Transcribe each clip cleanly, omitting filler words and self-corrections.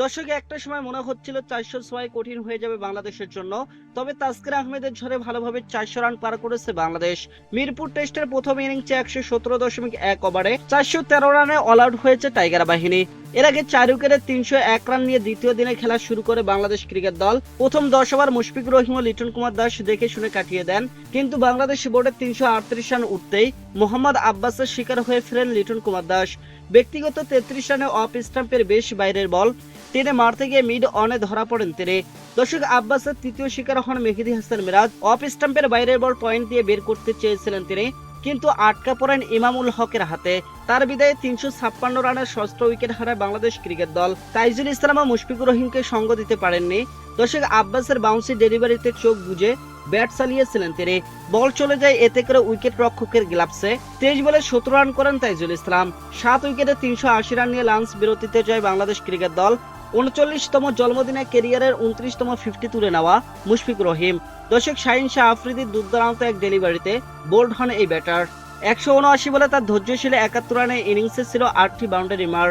দর্শক একটা সময় মনে হচ্ছিল 406 কঠিন হয়ে যাবে বাংলাদেশের জন্য, তবে তাসকিন আহমেদের ঝড়ে ভালোভাবে 400 রান পার করেছে বাংলাদেশ। মিরপুর টেস্টের প্রথম ইনিংসে 117.1 ওভারে 413 রানে অল আউট হয়েছে টাইগার বাহিনী। এর আগে 4 উইকেটে 301 রান নিয়ে দ্বিতীয় দিনে খেলা শুরু করে বাংলাদেশ ক্রিকেট দল। প্রথম 10 ওভার মুশফিকুর রহিম ও লিটন কুমার দাস দেখে শুনে কাটিয়ে দেন, কিন্তু বাংলাদেশ বোর্ডে 338 রান উঠতেই মোহাম্মদ আব্বাসের শিকার হয়ে ফেরেন লিটন কুমার দাস। ব্যক্তিগত 33 রানে অফ স্টাম্পের বেশ বাইরের বল টেনে মারতে গিয়ে মিড অনে ধরা পড়েন তিনি। দর্শক, আব্বাসের তৃতীয় শিকার হন মেহেদী হাসান মিরাজ। অফ স্টাম্পের বাইরের বল পয়েন্ট দিয়ে বের করতে চেয়েছিলেন তিনি, কিন্তু আটকা পড়েন ইমামুল হকের হাতে। তার বিদায়ে 356 রানের ষষ্ঠ উইকেট হারায় বাংলাদেশ ক্রিকেট দল। তাইজুল ইসলাম ও মুশফিকুর রহিমকে সঙ্গ দিতে পারেননি। দর্শক, আব্বাসের বাউন্সি ডেলিভারিতে চোখ বুজে ব্যাট চালিয়েছিলেন তিনি। বল চলে যায় এতে করে উইকেট রক্ষকের গ্লাভসে। 23 বলে 17 রান করেন তাইজুল ইসলাম। 7 উইকেটে 380 রান নিয়ে লাঞ্চ বিরতিতে যায় বাংলাদেশ ক্রিকেট দল। 39তম জন্মদিনে ক্যারিয়ারের 29তম 50 তুলে নেওয়া মুশফিকুর রহিম। দর্শক, শাহিন শাহ আফ্রিদির দুর্দান্ত এক ডেলিভারিতে বোল্ড হন এই ব্যাটার। 179 বলে তার ধৈর্যশীল 71 রানের ইনিংসে ছিল 8টি বাউন্ডারি মার।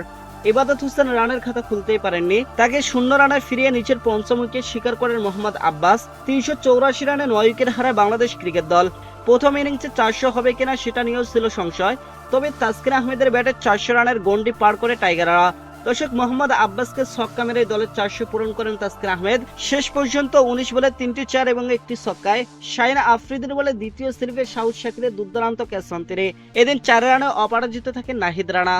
ইবাদত হোসেন রানের খাতা খুলতেই পারেননি, তাকে 0 রানে ফিরিয়ে নিচের পঞ্চম উইকেট শিকার করেন মোহাম্মদ আব্বাস। 384 রানে 9 উইকেট হারায় বাংলাদেশ ক্রিকেট দল। প্রথম ইনিংসে 400 হবে কিনা সেটা নিয়েও ছিল সংশয়, তবে তাসকিন আহমেদের ব্যাটে 400 রানের গন্ডি পার করে টাইগাররা। দর্শক, মোহাম্মদ আব্বাসকে ছক্কা মেরে দলের 400 পূরণ করেন তাসকিন আহমেদ। শেষ পর্যন্ত 19 বলে 3টি 4 এবং একটি ছক্কায় শাহিন আফ্রিদির বলে দ্বিতীয় স্লিপে সাউথ শাকিরের দুর্দান্ত ক্যাচ হন তিনি। এদিন 4 রানে অপরাজিত থাকেন নাহিদ রানা।